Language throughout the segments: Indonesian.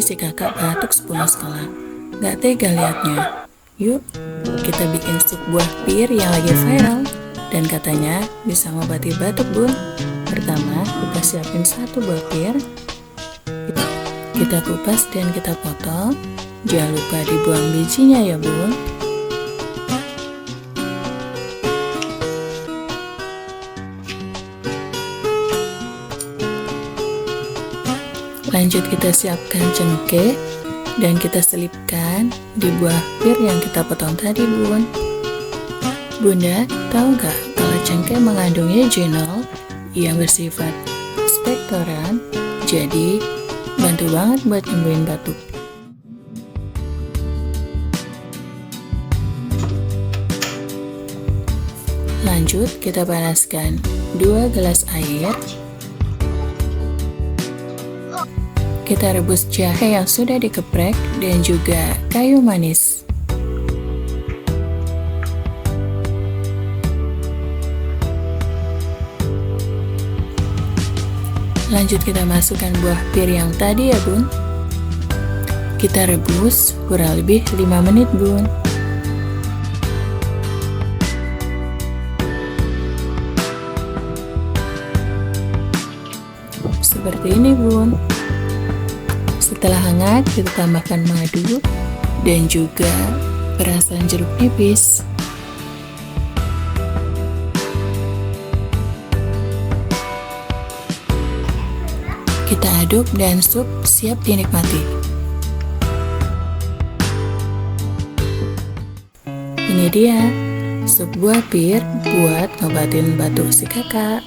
si kakak batuk sepulang sekolah. Gak tega liatnya. Yuk, kita bikin sup buah pir yang lagi viral dan katanya bisa ngobati batuk, Bun. Pertama, kita siapin 1 buah pir. Kita kupas dan kita potong. Jangan lupa dibuang bijinya ya, Bun. Lanjut kita siapkan cengkeh dan kita selipkan di buah pir yang kita potong tadi, Bun. Bunda, tahu nggak kalau cengkeh mengandung eugenol yang bersifat ekspektoran, jadi bantu banget buat nyembuhin batuk. Lanjut kita panaskan 2 gelas air. Kita rebus jahe yang sudah dikeprek dan juga kayu manis. Lanjut kita masukkan buah pir yang tadi ya, Bun. Kita rebus kurang lebih 5 menit, Bun. Seperti ini, Bun. Setelah hangat, kita tambahkan madu dan juga perasan jeruk nipis. Kita aduk dan sup siap dinikmati. Ini dia, sup buah pir buat ngobatin batuk si kakak.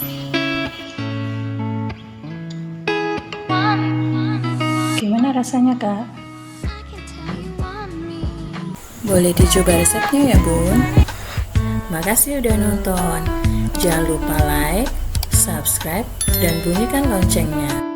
Gimana rasanya, Kak? Boleh dicoba resepnya ya, Bun. Makasih udah nonton. Jangan lupa like, subscribe, dan bunyikan loncengnya.